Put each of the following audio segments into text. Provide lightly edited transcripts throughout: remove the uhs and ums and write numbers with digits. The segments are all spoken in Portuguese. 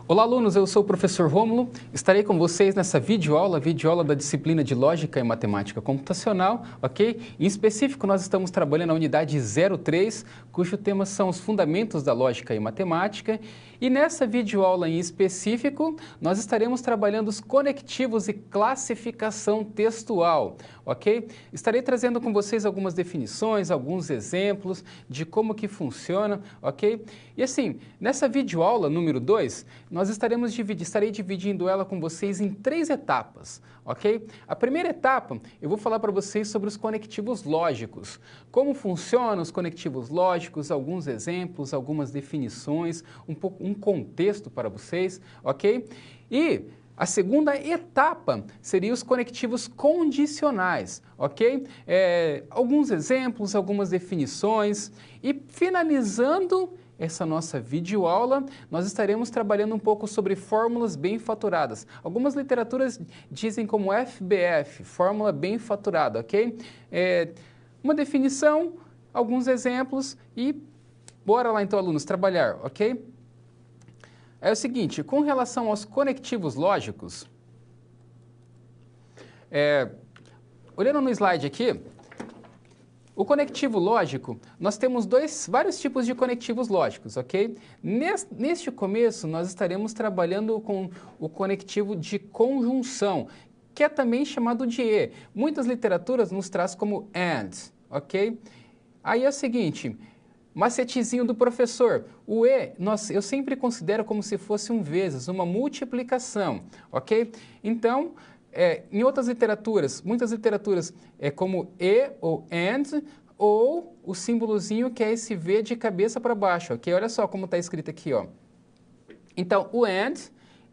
Olá, alunos, eu sou o professor Rômulo. Estarei com vocês nessa videoaula da disciplina de Lógica e Matemática Computacional, ok? Em específico, nós estamos trabalhando a unidade 03, cujo tema são os fundamentos da lógica e matemática. E nessa videoaula em específico, nós estaremos trabalhando os conectivos e classificação textual, ok? Estarei trazendo com vocês algumas definições, alguns exemplos de como que funciona, ok? E assim, nessa videoaula número 2, estarei dividindo ela com vocês em 3 etapas, ok? A primeira etapa, eu vou falar para vocês sobre os conectivos lógicos. Como funcionam os conectivos lógicos, alguns exemplos, algumas definições, um contexto para vocês, ok? E a segunda etapa seria os conectivos condicionais, ok? Alguns exemplos, algumas definições e finalizando essa nossa videoaula, nós estaremos trabalhando um pouco sobre fórmulas bem-faturadas. Algumas literaturas dizem como FBF, fórmula bem-faturada, ok? Uma definição, alguns exemplos e bora lá então, alunos, trabalhar, ok? É o seguinte, com relação aos conectivos lógicos, olhando no slide aqui, o conectivo lógico, nós temos vários tipos de conectivos lógicos, ok? Neste começo, nós estaremos trabalhando com o conectivo de conjunção, que é também chamado de e. Muitas literaturas nos traz como and, ok? Aí é o seguinte, macetezinho do professor, o e, eu sempre considero como se fosse um vezes, uma multiplicação, ok? Então, em outras literaturas, muitas literaturas é como e ou and, ou o símbolozinho que é esse V de cabeça para baixo, ok? Olha só como está escrito aqui, ó. Então, o and,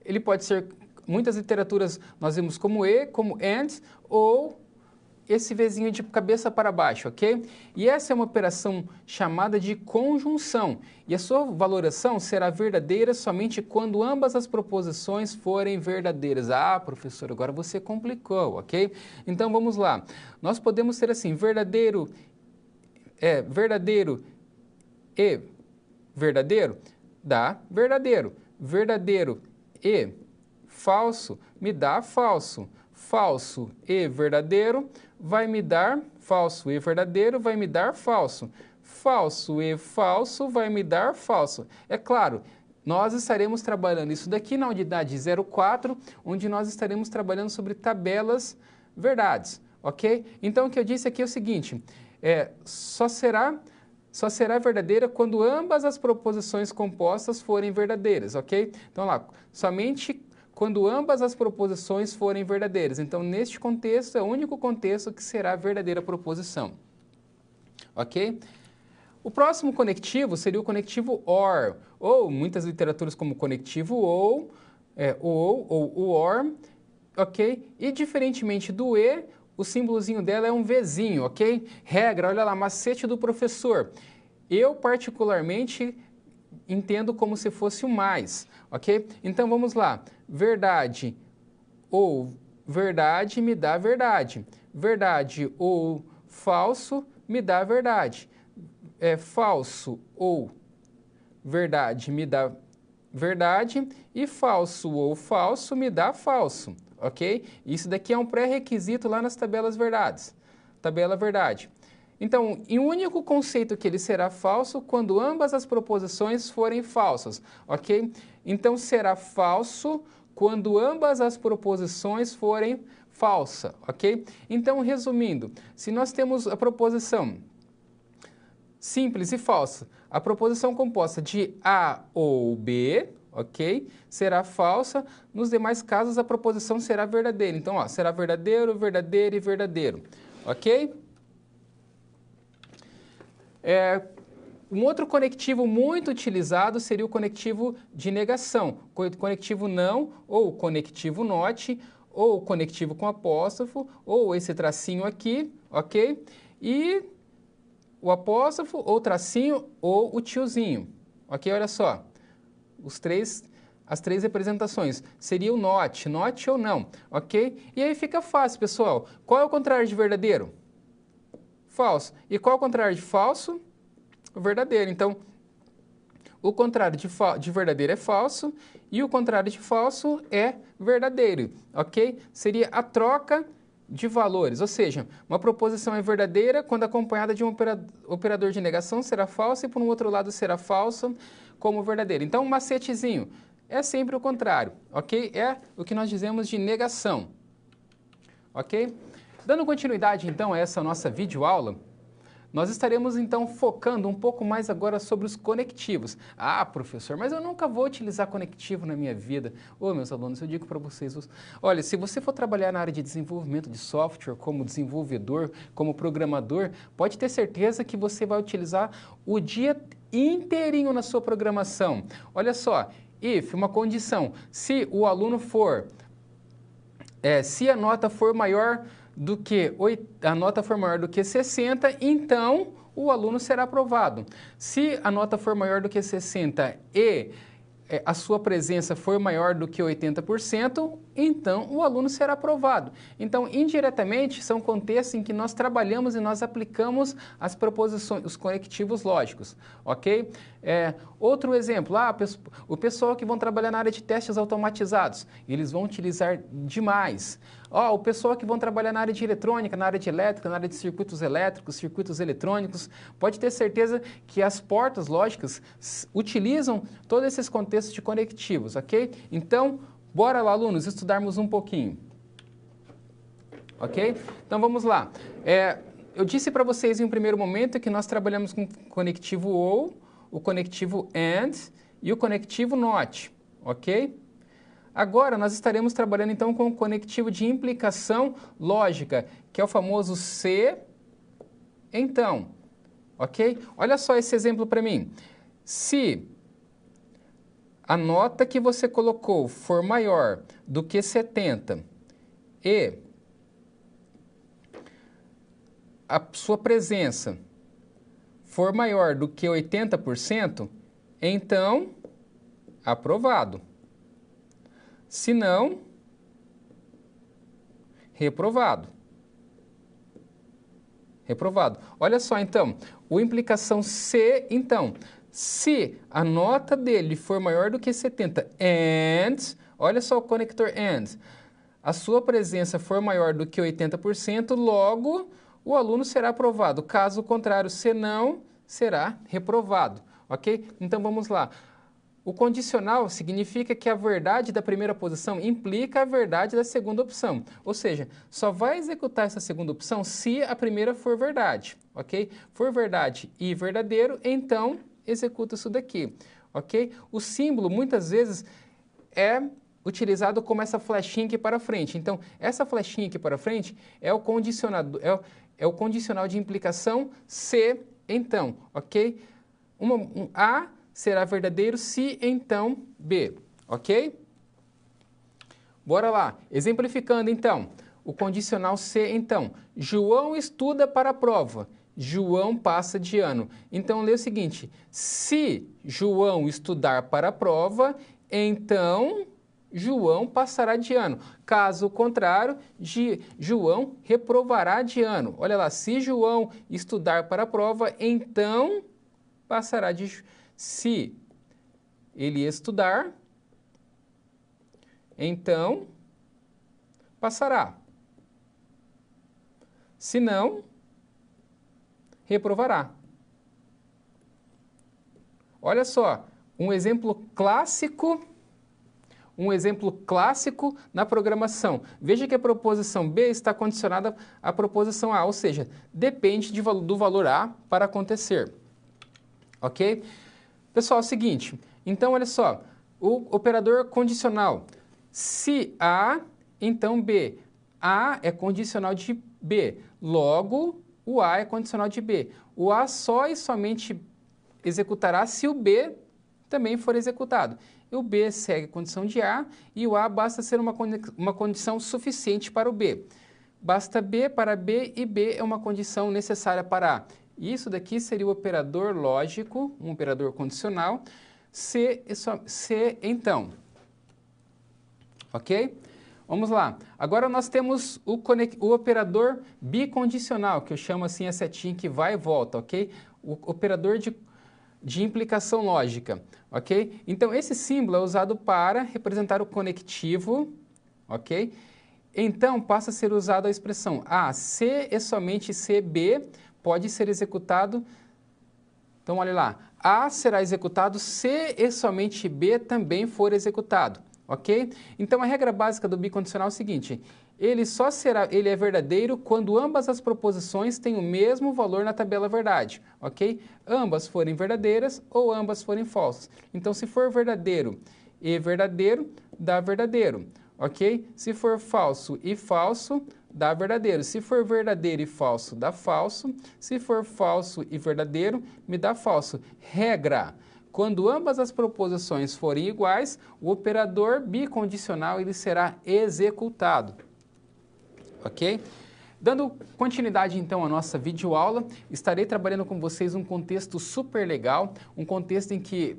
ele pode ser, muitas literaturas nós vemos como e, como and, ou esse Vzinho de cabeça para baixo, ok? E essa é uma operação chamada de conjunção. E a sua valoração será verdadeira somente quando ambas as proposições forem verdadeiras. Ah, professor, agora você complicou, ok? Então, vamos lá. Nós podemos ter assim, verdadeiro e verdadeiro, dá verdadeiro. Verdadeiro e falso, me dá falso. Falso e verdadeiro vai me dar falso e verdadeiro vai me dar falso. Falso e falso vai me dar falso. É claro, nós estaremos trabalhando isso daqui na unidade 04, onde nós estaremos trabalhando sobre tabelas verdades, ok? Então, o que eu disse aqui é o seguinte, só será verdadeira quando ambas as proposições compostas forem verdadeiras, ok? Então, lá, somente quando ambas as proposições forem verdadeiras. Então, neste contexto, é o único contexto que será a verdadeira proposição. Ok? O próximo conectivo seria o conectivo OR, ou muitas literaturas como conectivo ou OR, ok? E diferentemente do E, o símbolozinho dela é um Vzinho, ok? Regra, olha lá, macete do professor. Eu, particularmente, entendo como se fosse o mais, ok? Então, vamos lá. Verdade ou verdade me dá verdade. Verdade ou falso me dá verdade. Falso ou verdade me dá verdade e falso ou falso me dá falso, ok? Isso daqui é um pré-requisito lá nas tabelas verdades. Tabela verdade. Então, em um único conceito que ele será falso quando ambas as proposições forem falsas, ok? Então, será falso quando ambas as proposições forem falsas, ok? Então, resumindo, se nós temos a proposição simples e falsa, a proposição composta de A ou B, ok? Será falsa. Nos demais casos, a proposição será verdadeira. Então, ó, será verdadeiro, verdadeiro e verdadeiro, ok? Um outro conectivo muito utilizado seria o conectivo de negação, conectivo não, ou conectivo not, ou conectivo com apóstrofo, ou esse tracinho aqui, ok? E o apóstrofo, ou tracinho, ou o tiozinho, ok? Olha só, as três representações, seria o not ou não, ok? E aí fica fácil, pessoal. Qual é o contrário de verdadeiro? Falso. E qual é o contrário de falso? O verdadeiro. Então, O contrário de verdadeiro é falso e o contrário de falso é verdadeiro, ok? Seria a troca de valores, ou seja, uma proposição é verdadeira quando acompanhada de um operador de negação será falsa e por um outro lado será falsa como verdadeira. Então, um macetezinho é sempre o contrário, ok? É o que nós dizemos de negação, ok? Dando continuidade, então, a essa nossa videoaula, nós estaremos, então, focando um pouco mais agora sobre os conectivos. Ah, professor, mas eu nunca vou utilizar conectivo na minha vida. Ô, meus alunos, eu digo para vocês, olha, se você for trabalhar na área de desenvolvimento de software, como desenvolvedor, como programador, pode ter certeza que você vai utilizar o dia inteirinho na sua programação. Olha só, if, uma condição, se o aluno for, se a nota for maior do que a nota for maior do que 60, então o aluno será aprovado. Se a nota for maior do que 60 e a sua presença for maior do que 80%, então o aluno será aprovado. Então, indiretamente, são contextos em que nós trabalhamos e nós aplicamos as proposições, os conectivos lógicos, ok? Outro exemplo, o pessoal que vão trabalhar na área de testes automatizados, eles vão utilizar demais. O pessoal que vão trabalhar na área de eletrônica, na área de elétrica, na área de circuitos elétricos, circuitos eletrônicos, pode ter certeza que as portas lógicas utilizam todos esses contextos de conectivos, ok? Então, bora lá, alunos, estudarmos um pouquinho, ok? Então, vamos lá. Eu disse para vocês em um primeiro momento que nós trabalhamos com o conectivo OU, o conectivo AND e o conectivo NOT, ok? Agora, nós estaremos trabalhando, então, com o conectivo de implicação lógica, que é o famoso se, então, ok? Olha só esse exemplo para mim. Se a nota que você colocou for maior do que 70 e a sua presença for maior do que 80%, então, aprovado. Se não, reprovado. Reprovado. Olha só, então, o implicação se, então, se a nota dele for maior do que 70 and, olha só o conector and, a sua presença for maior do que 80%, logo o aluno será aprovado. Caso contrário, se não, será reprovado, ok? Então, vamos lá. O condicional significa que a verdade da primeira posição implica a verdade da segunda opção. Ou seja, só vai executar essa segunda opção se a primeira for verdade, ok? For verdade e verdadeiro, então executa isso daqui, ok? O símbolo, muitas vezes, é utilizado como essa flechinha aqui para frente. Então, essa flechinha aqui para frente é o condicionado, é o condicional de implicação se, então, ok? A será verdadeiro se, então, B, ok? Bora lá. Exemplificando, então, o condicional se, então. João estuda para a prova. João passa de ano. Então, lê o seguinte. Se João estudar para a prova, então João passará de ano. Caso contrário, João reprovará de ano. Olha lá. Se João estudar para a prova, então passará de ano. Se ele estudar, então passará. Se não, reprovará. Olha só, um exemplo clássico na programação. Veja que a proposição B está condicionada à proposição A, ou seja, depende do valor A para acontecer. Ok? Pessoal, é o seguinte, então olha só, o operador condicional, se A, então B. A é condicional de B, logo o A é condicional de B. O A só e somente executará se o B também for executado. E o B segue a condição de A e o A basta ser uma condição suficiente para o B. Basta B para B e B é uma condição necessária para A. Isso daqui seria o operador lógico, um operador condicional, se então. Ok? Vamos lá. Agora nós temos o operador bicondicional, que eu chamo assim a setinha que vai e volta, ok? O operador de implicação lógica, ok? Então, esse símbolo é usado para representar o conectivo, ok? Então, passa a ser usada a expressão se e somente se B pode ser executado. Então, olha lá, A será executado se e somente B também for executado, ok? Então, a regra básica do bicondicional é o seguinte: ele é verdadeiro quando ambas as proposições têm o mesmo valor na tabela verdade, ok? Ambas forem verdadeiras ou ambas forem falsas. Então, se for verdadeiro e verdadeiro, dá verdadeiro, ok? Se for falso e falso, dá verdadeiro. Se for verdadeiro e falso, dá falso. Se for falso e verdadeiro, me dá falso. Regra: quando ambas as proposições forem iguais, o operador bicondicional ele será executado. Ok? Dando continuidade então à nossa videoaula, estarei trabalhando com vocês um contexto super legal, um contexto em que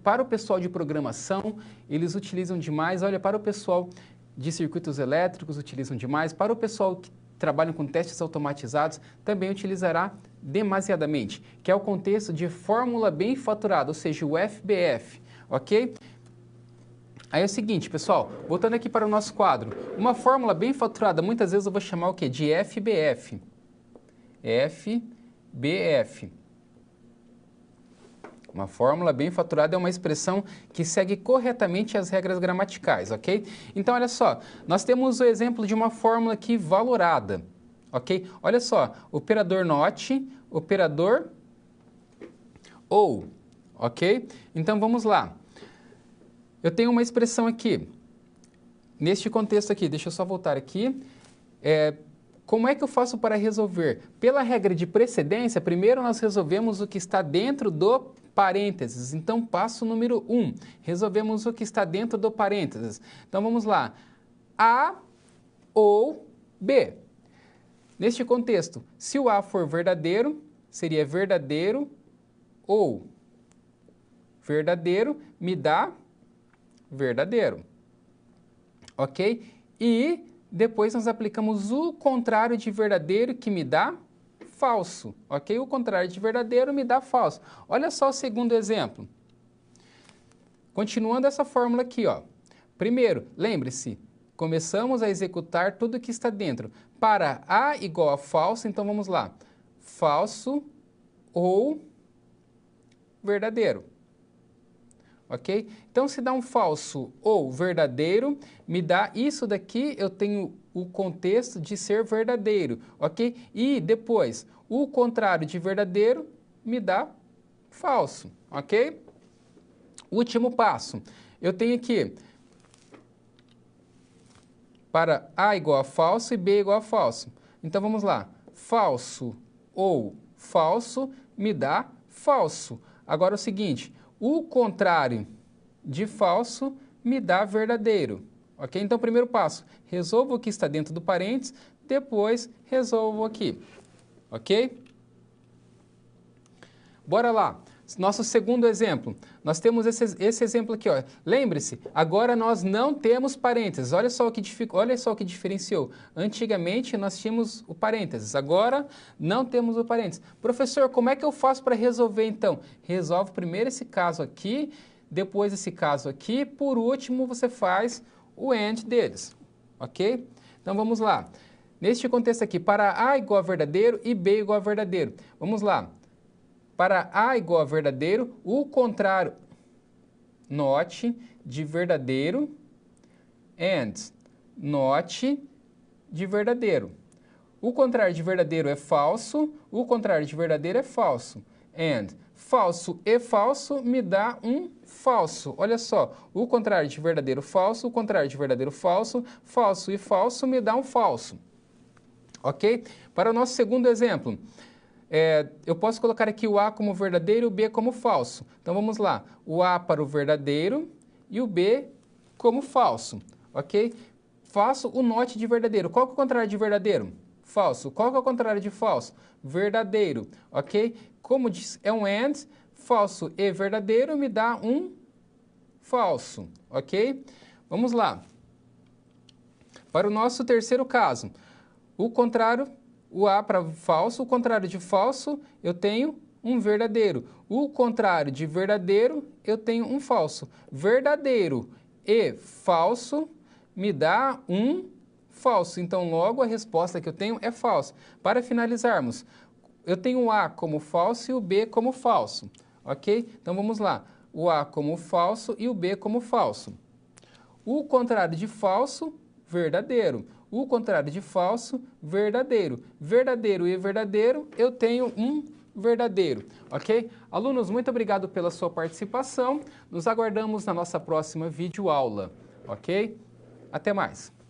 para o pessoal de programação, eles utilizam demais, olha, para o pessoal de circuitos elétricos utilizam demais, para o pessoal que trabalha com testes automatizados também utilizará demasiadamente, que é o contexto de fórmula bem faturada, ou seja, o FBF, ok? Aí é o seguinte, pessoal, voltando aqui para o nosso quadro, uma fórmula bem faturada, muitas vezes eu vou chamar o quê? De FBF. FBF. Uma fórmula bem faturada é uma expressão que segue corretamente as regras gramaticais, ok? Então, olha só, nós temos o exemplo de uma fórmula aqui valorada, ok? Olha só, operador NOT, operador OU, ok? Então, vamos lá. Eu tenho uma expressão aqui, neste contexto aqui, deixa eu só voltar aqui. Como é que eu faço para resolver? Pela regra de precedência, primeiro nós resolvemos o que está dentro do parênteses. Então, passo número 1, resolvemos o que está dentro do parênteses. Então, vamos lá. A ou B. Neste contexto, se o A for verdadeiro, seria verdadeiro ou verdadeiro, me dá verdadeiro, ok? E depois nós aplicamos o contrário de verdadeiro, que me dá falso, ok? O contrário de verdadeiro me dá falso. Olha só o segundo exemplo. Continuando essa fórmula aqui, ó. Primeiro, lembre-se, começamos a executar tudo que está dentro. Para A igual a falso, então vamos lá. Falso ou verdadeiro. Ok? Então, se dá um falso ou verdadeiro, me dá isso daqui, eu tenho o contexto de ser verdadeiro, ok? E depois, o contrário de verdadeiro me dá falso, ok? Último passo, eu tenho aqui para A igual a falso e B igual a falso. Então, vamos lá. Falso ou falso me dá falso. Agora, o seguinte, o contrário de falso me dá verdadeiro, ok? Então, primeiro passo, resolvo o que está dentro do parênteses, depois resolvo aqui, ok? Bora lá. Nosso segundo exemplo, nós temos esse exemplo aqui, ó. Lembre-se, agora nós não temos parênteses. Olha só o que diferenciou. Antigamente nós tínhamos o parênteses, agora não temos o parênteses. Professor, como é que eu faço para resolver então? Resolve primeiro esse caso aqui, depois esse caso aqui, por último você faz o AND deles, ok? Então vamos lá. Neste contexto aqui, para A igual a verdadeiro e B igual a verdadeiro. Vamos lá. Para A igual a verdadeiro, o contrário, not de verdadeiro, and not de verdadeiro. O contrário de verdadeiro é falso, o contrário de verdadeiro é falso. And falso e falso me dá um falso. Olha só, o contrário de verdadeiro falso, o contrário de verdadeiro falso, falso e falso me dá um falso. Ok? Para o nosso segundo exemplo, eu posso colocar aqui o A como verdadeiro e o B como falso. Então, vamos lá. O A para o verdadeiro e o B como falso, ok? Faço o not de verdadeiro. Qual que é o contrário de verdadeiro? Falso. Qual que é o contrário de falso? Verdadeiro, ok? Como diz, é um AND, falso e verdadeiro me dá um falso, ok? Vamos lá. Para o nosso terceiro caso, o contrário... O A para falso, o contrário de falso, eu tenho um verdadeiro. O contrário de verdadeiro, eu tenho um falso. Verdadeiro e falso me dá um falso. Então, logo, a resposta que eu tenho é falso. Para finalizarmos, eu tenho o A como falso e o B como falso, ok? Então, vamos lá. O A como falso e o B como falso. O contrário de falso, verdadeiro. O contrário de falso, verdadeiro. Verdadeiro e verdadeiro, eu tenho um verdadeiro, ok? Alunos, muito obrigado pela sua participação. Nos aguardamos na nossa próxima videoaula, ok? Até mais!